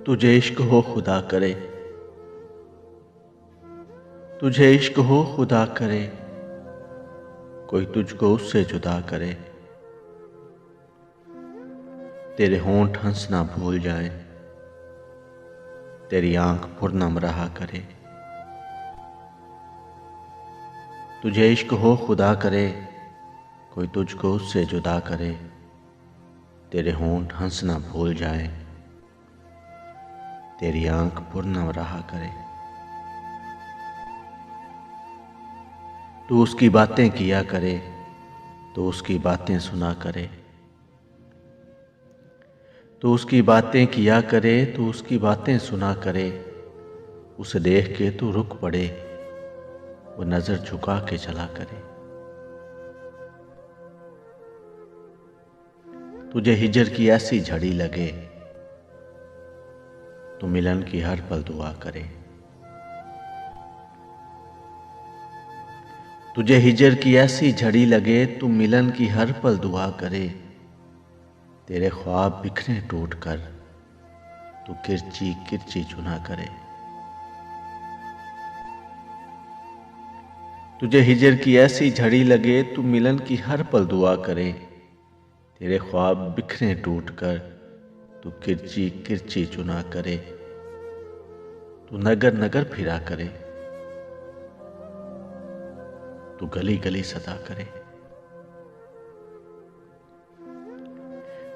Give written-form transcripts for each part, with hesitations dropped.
तुझे इश्क हो खुदा करे, तुझे इश्क हो खुदा करे, कोई तुझको उससे जुदा करे। तेरे होंठ हंस ना भूल जाए, तेरी आंख पुरनम रहा करे। तुझे इश्क हो खुदा करे, कोई तुझको उससे जुदा करे। तेरे होंठ हंस ना भूल जाए, तेरी आंख पुरनम रहा करे। तू उसकी बातें किया करे, तो उसकी बातें सुना करे। तू उसकी बातें किया करे, तो उसकी बातें सुना करे। उसे देख के तू रुक पड़े, वो नजर झुका के चला करे। तुझे हिजर की ऐसी झड़ी लगे, तो मिलन की हर पल दुआ करे। तुझे हिजर की ऐसी झड़ी लगे, तू मिलन की हर पल दुआ करे। तेरे ख्वाब बिखरे टूट कर, तू किरची किरची चुना करे। तुझे हिजर की ऐसी झड़ी लगे, तू मिलन की हर पल दुआ करे। तेरे ख्वाब बिखरे टूट कर, तू किरची किरची चुना करे। तू नगर नगर फिरा करे, तू गली गली सदा करे।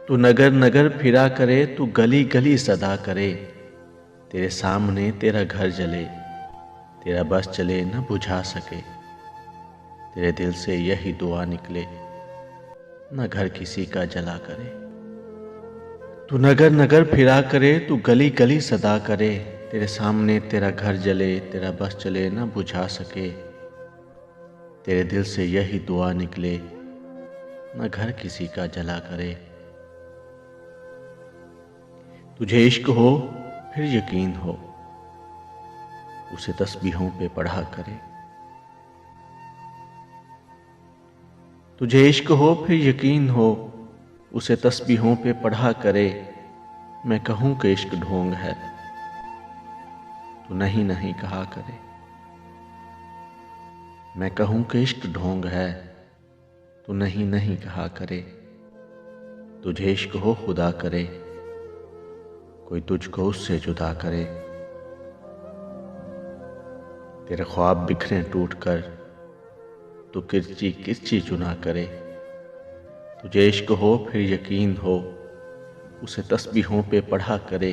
तू नगर नगर फिरा करे, तू गली गली सदा करे। तेरे सामने तेरा घर जले, तेरा बस चले न बुझा सके। तेरे दिल से यही दुआ निकले, न घर किसी का जला करे। तू नगर नगर फिरा करे, तू गली गली सदा करे। तेरे सामने तेरा घर जले, तेरा बस चले न बुझा सके। तेरे दिल से यही दुआ निकले, न घर किसी का जला करे। तुझे इश्क हो फिर यकीन हो, उसे तस्बीहों पे पढ़ा करे। तुझे इश्क हो फिर यकीन हो, उसे तस्बीहों पे पढ़ा करे। मैं कहूँ कि इश्क ढोंग है, तू नहीं नहीं कहा करे। मैं कहूँ कि इश्क ढोंग है, तू नहीं नहीं कहा करे। तुझे इश्क हो खुदा करे, कोई तुझको उससे जुदा करे। तेरे ख्वाब बिखरे टूट कर, तू किरची किरची चुना करे। तुझे इश्क हो फिर यकीन हो, उसे तस्बीहों पे पढ़ा करे।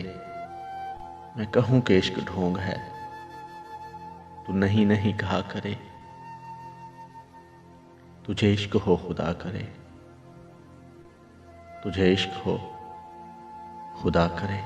मैं कहूँ कि इश्क ढोंग है, तू नहीं नहीं कहा करे। तुझे इश्क हो खुदा करे, तुझे इश्क हो खुदा करे।